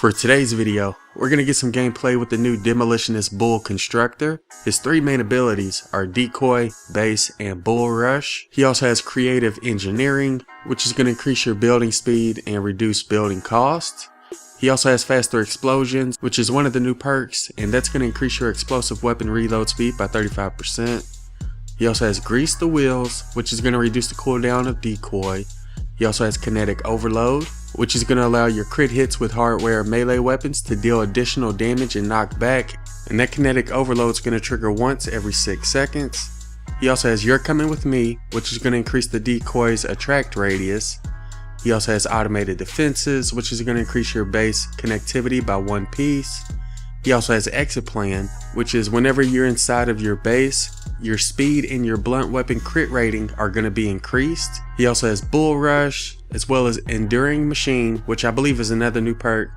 For today's video, we're going to get some gameplay with the new Demolitionist Bull Constructor. His three main abilities are Decoy, Base, and Bull Rush. He also has Creative Engineering, which is going to increase your building speed and reduce building cost. He also has Faster Explosions, which is one of the new perks, and that's going to increase your explosive weapon reload speed by 35%. He also has Grease the Wheels, which is going to reduce the cooldown of Decoy. He also has Kinetic Overload, which is going to allow your crit hits with hardware melee weapons to deal additional damage and knock back, and that Kinetic Overload is going to trigger once every 6 seconds. He also has You're Coming With Me, which is going to increase the decoy's attract radius. He also has Automated Defenses, which is going to increase your base connectivity by 1 piece. He also has Exit Plan, which is whenever you're inside of your base, your speed and your blunt weapon crit rating are going to be increased. He also has Bull Rush, as well as Enduring Machine, which I believe is another new perk,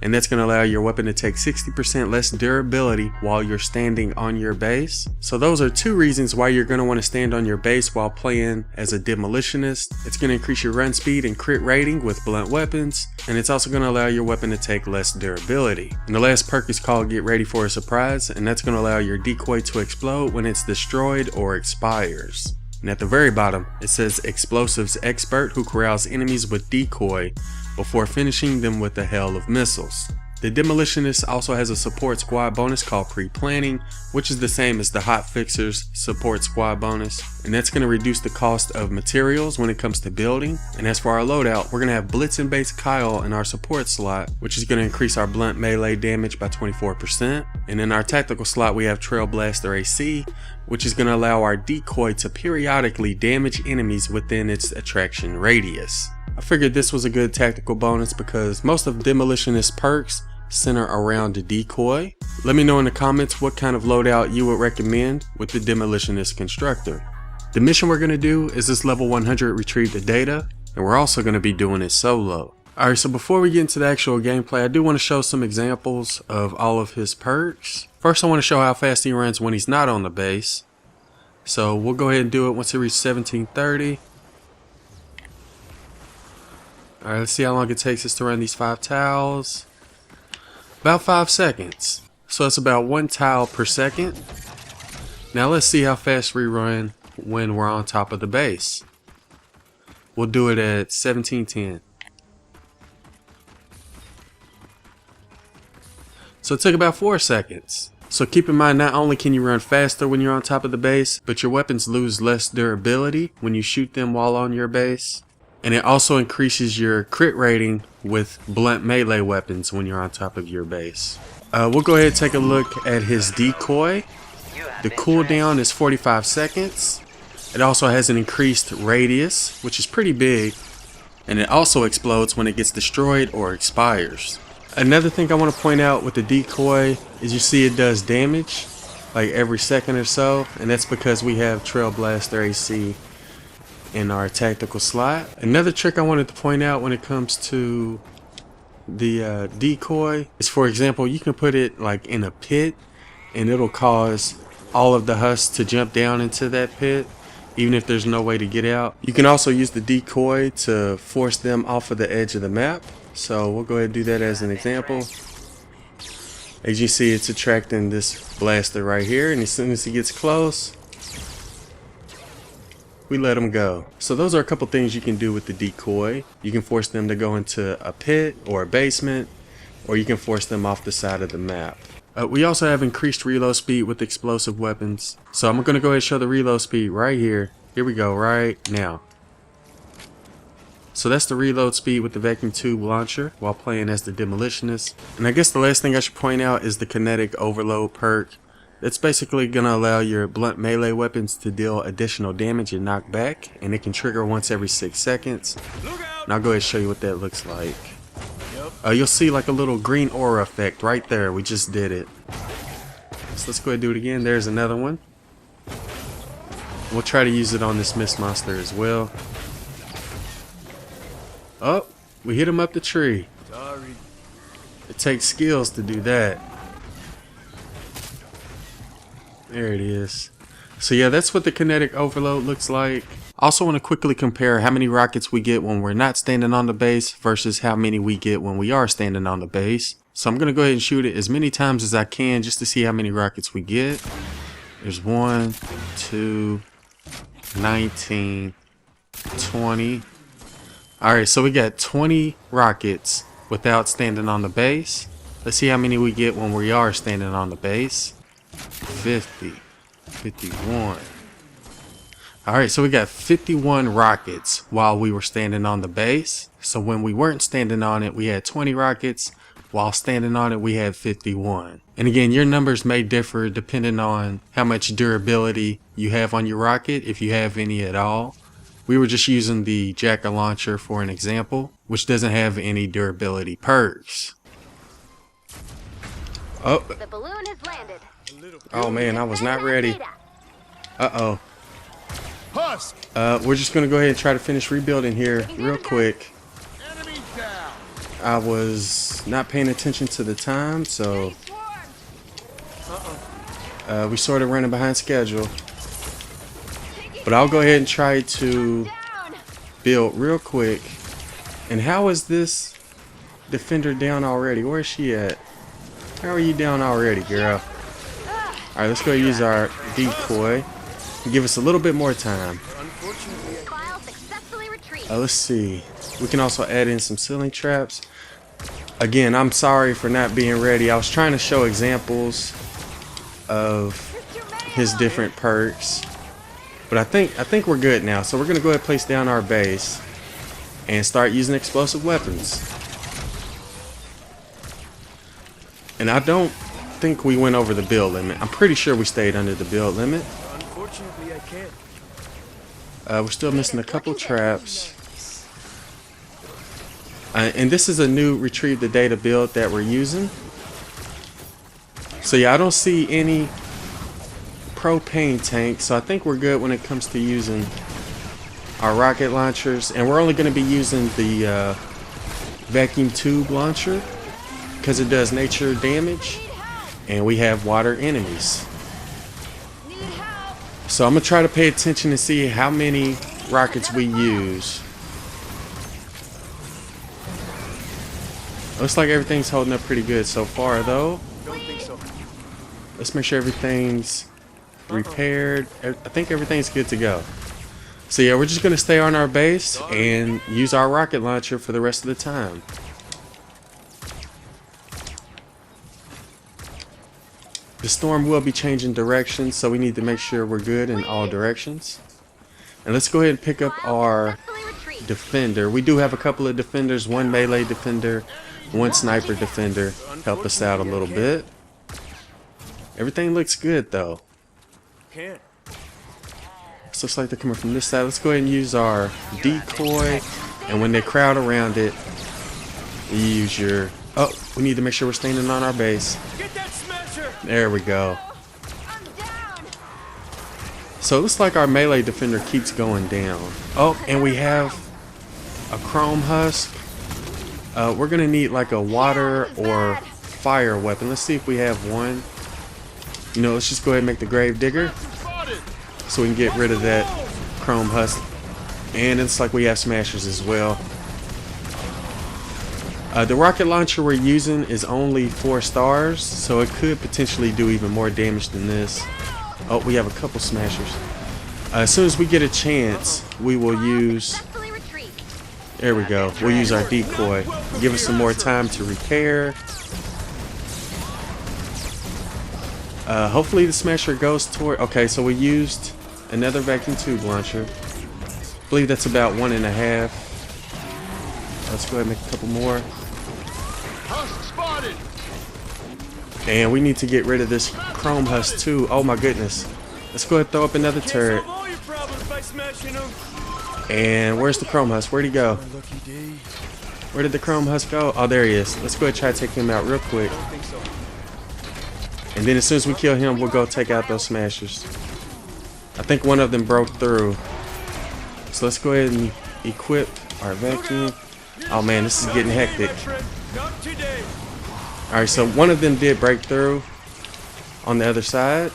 and that's going to allow your weapon to take 60% less durability while you're standing on your base. So those are two reasons why you're going to want to stand on your base while playing as a Demolitionist. It's going to increase your run speed and crit rating with blunt weapons, and it's also going to allow your weapon to take less durability. And the last perk is called Get Ready for a Surprise, and that's going to allow your decoy to explode when it's destroyed or expires. And at the very bottom, it says Explosives Expert, who corrals enemies with decoy before finishing them with a hail of missiles. The Demolitionist also has a support squad bonus called Pre-Planning, which is the same as the Hot Fixers support squad bonus, and that's going to reduce the cost of materials when it comes to building. And as for our loadout, we're going to have Blitzen Base Kyle in our support slot, which is going to increase our blunt melee damage by 24%. And in our tactical slot, we have Trailblaster AC, which is going to allow our decoy to periodically damage enemies within its attraction radius. I figured this was a good tactical bonus because most of Demolitionist perks center around the decoy. Let me know in the comments what kind of loadout you would recommend with the Demolitionist Constructor. The mission we're going to do is this level 100 retrieve the data, and we're also going to be doing it solo. Alright, so before we get into the actual gameplay, I do want to show some examples of all of his perks. First, I want to show how fast he runs when he's not on the base. So we'll go ahead and do it once he reaches 1730. Alright, let's see how long it takes us to run these 5 tiles. About 5 seconds. So it's about 1 tile per second. Now let's see how fast we run when we're on top of the base. We'll do it at 1710. So it took about 4 seconds. So keep in mind, not only can you run faster when you're on top of the base, but your weapons lose less durability when you shoot them while on your base. And it also increases your crit rating with blunt melee weapons when you're on top of your base. We'll go ahead and take a look at his decoy. The cooldown is 45 seconds. It also has an increased radius, which is pretty big. And it also explodes when it gets destroyed or expires. Another thing I want to point out with the decoy is you see it does damage like every second or so. And that's because we have Trailblaster AC in our tactical slot. Another trick I wanted to point out when it comes to the decoy is, for example, you can put it like in a pit and it'll cause all of the husks to jump down into that pit even if there's no way to get out. You can also use the decoy to force them off of the edge of the map. So we'll go ahead and do that as an example. As you see, it's attracting this blaster right here, and as soon as he gets close, we let them go. So those are a couple things you can do with the decoy. You can force them to go into a pit or a basement, or you can force them off the side of the map. We also have increased reload speed with explosive weapons. So I'm going to go ahead and show the reload speed right here. Here we go right now. So that's the reload speed with the vacuum tube launcher while playing as the Demolitionist. And I guess the last thing I should point out is the Kinetic Overload perk. It's basically going to allow your blunt melee weapons to deal additional damage and knock back, and it can trigger once every 6 seconds. And I'll go ahead and show you what that looks like. You'll see like a little green aura effect right there. We just did it. So let's go ahead and do it again. There's another one. We'll try to use it on this Mist Monster as well. Oh, we hit him up the tree. Sorry. It takes skills to do that. There it is. So yeah, that's what the Kinetic Overload looks like. Also want to quickly compare how many rockets we get when we're not standing on the base versus how many we get when we are standing on the base. So I'm going to go ahead and shoot it as many times as I can just to see how many rockets we get. There's 1, 2, 19, 20. Alright, so we got 20 rockets without standing on the base. Let's see how many we get when we are standing on the base. 50, 51. Alright, so we got 51 rockets while we were standing on the base. So when we weren't standing on it, we had 20 rockets. While standing on it, we had 51. And again, your numbers may differ depending on how much durability you have on your rocket, if you have any at all. We were just using the Jacker launcher for an example, which doesn't have any durability perks. Oh, the balloon has landed. Oh man, I was not ready. Uh-oh. We're just gonna go ahead and try to finish rebuilding here real quick. I was not paying attention to the time, so we sort of running behind schedule. But I'll go ahead and try to build real quick. And how is this defender down already? Where is she at? How are you down already, girl? Alright, let's go use our decoy. Give us a little bit more time. Let's see. We can also add in some ceiling traps. Again, I'm sorry for not being ready. I was trying to show examples of his different perks. But I think we're good now. So we're going to go ahead and place down our base and start using explosive weapons. And I don't think we went over the build limit. I'm pretty sure we stayed under the build limit. Unfortunately, I can't. We're still missing a couple traps. And this is a new retrieve the data build that we're using. So yeah, I don't see any propane tank, so I think we're good when it comes to using our rocket launchers. And we're only going to be using the vacuum tube launcher because it does nature damage and we have water enemies. So I'm going to try to pay attention and see how many rockets we use. Looks like everything's holding up pretty good so far though. Don't think so. Let's make sure everything's repaired. I think everything's good to go. So yeah, we're just going to stay on our base and use our rocket launcher for the rest of the time. The storm will be changing directions, so we need to make sure we're good in all directions. And let's go ahead and pick up our defender. We do have a couple of defenders, one melee defender, one sniper defender. Help us out a little bit. Everything looks good though. Can't. So looks like they're coming from this side. Let's go ahead and use our decoy. And when they crowd around it, you use your... Oh, we need to make sure we're standing on our base. Get that smasher. There we go. So it looks like our melee defender keeps going down. Oh, and we have a chrome husk. We're going to need like a water or fire weapon. Let's see if we have one. You know, let's just go ahead and make the grave digger so we can get rid of that chrome husk. And it's like we have smashers as well. The rocket launcher we're using is only 4 stars, so it could potentially do even more damage than this. Oh, we have a couple smashers. As soon as we get a chance, we will use... There we go. We'll use our decoy. Give us some more time to repair. Hopefully the smasher goes toward... Okay, so we used another vacuum tube launcher. I believe that's about 1.5. Let's go ahead and make a couple more. And we need to get rid of this chrome husk too. Oh my goodness. Let's go ahead and throw up another turret. And where's the chrome husk? Where'd he go? Where did the chrome husk go? Oh, there he is. Let's go ahead and try to take him out real quick. And then as soon as we kill him, we'll go take out those smashers. I think one of them broke through. So let's go ahead and equip our vacuum. Oh man, this is getting hectic. Alright, so one of them did break through on the other side.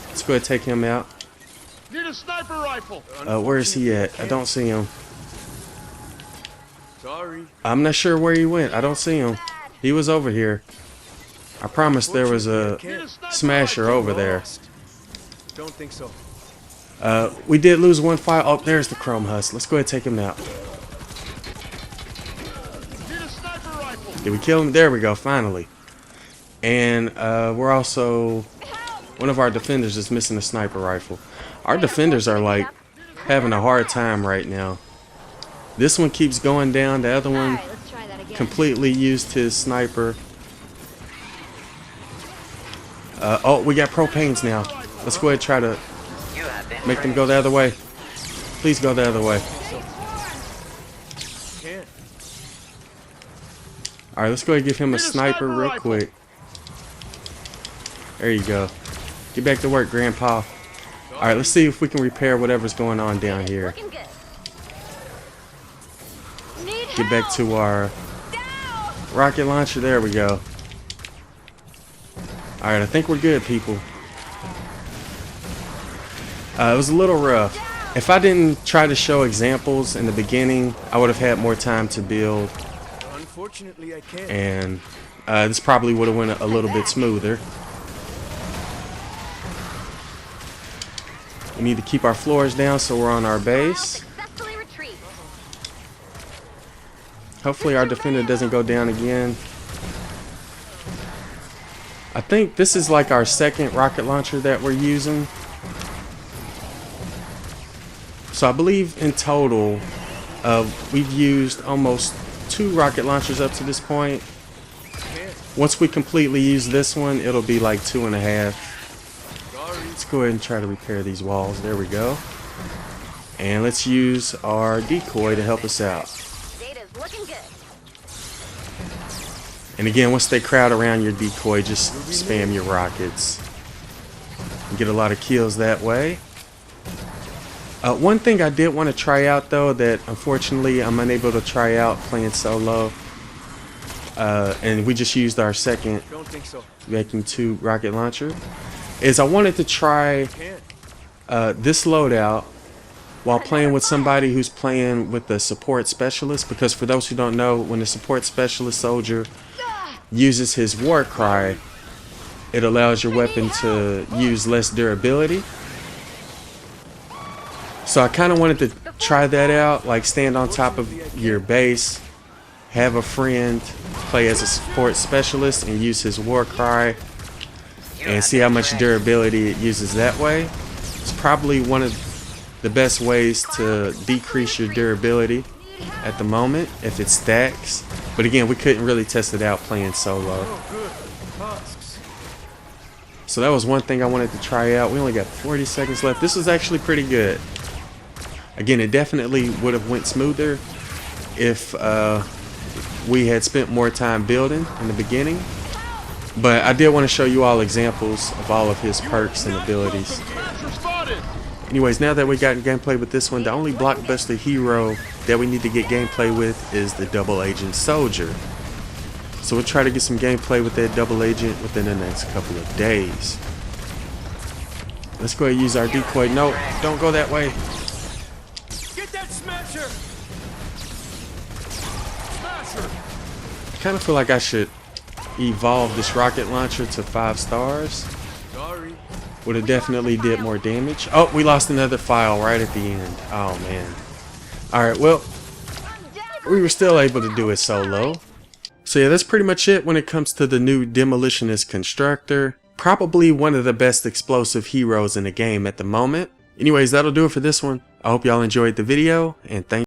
Let's go ahead and take him out. sniper rifle. Where is he at? I don't see him. Sorry. I'm not sure where he went. I don't see him. He was over here. I promise there was a smasher over there. Don't think so. We did lose one file. Oh, there's the chrome husk. Let's go ahead and take him out. Did we kill him? There we go, finally. And we're also... one of our defenders is missing a sniper rifle. Our defenders are like having a hard time right now. This one keeps going down. The other one completely used his sniper. Oh, we got propanes now. Let's go ahead and try to make them go the other way. Please go the other way. Alright, let's go ahead and give him a sniper real quick. There you go. Get back to work, Grandpa. Alright, let's see if we can repair whatever's going on down here. Get back to our rocket launcher. There we go. Alright, I think we're good, people. It was a little rough. If I didn't try to show examples in the beginning, I would have had more time to build. Unfortunately, I can't. And this probably would have went a little bit smoother. We need to keep our floors down so we're on our base. Hopefully our defender doesn't go down again. I think this is like our second rocket launcher that we're using. So I believe in total we've used almost 2 rocket launchers up to this point. Once we completely use this one, it'll be like 2.5. Let's go ahead and try to repair these walls. There we go. And let's use our decoy to help us out. And again, once they crowd around your decoy, just spam your rockets. You get a lot of kills that way. One thing I did want to try out though, that unfortunately I'm unable to try out playing solo, and we just used our second vacuum tube rocket launcher, is I wanted to try this loadout while playing with somebody who's playing with the support specialist, because for those who don't know, when the support specialist soldier uses his war cry, it allows your weapon to use less durability. So I kind of wanted to try that out, like stand on top of your base, have a friend play as a support specialist and use his war cry, and see how much durability it uses that way. It's probably one of the best ways to decrease your durability at the moment if it stacks. But again, we couldn't really test it out playing solo. So that was one thing I wanted to try out. We only got 40 seconds left. This was actually pretty good. Again, it definitely would have went smoother if we had spent more time building in the beginning. But I did want to show you all examples of all of his perks and abilities. Anyways, now that we got gameplay with this one, the only blockbuster hero that we need to get gameplay with is the double agent soldier. So we'll try to get some gameplay with that double agent within the next couple of days. Let's go ahead and use our decoy. No, don't go that way. Get that smasher! Smasher! I kind of feel like I should evolve this rocket launcher to 5 stars. Sorry. Would have definitely did more damage. Oh, we lost another file right at the end. Oh man. Alright, well, we were still able to do it solo. So yeah, that's pretty much it when it comes to the new Demolitionist Constructor. Probably one of the best explosive heroes in the game at the moment. Anyways, that'll do it for this one. I hope y'all enjoyed the video, and thanks.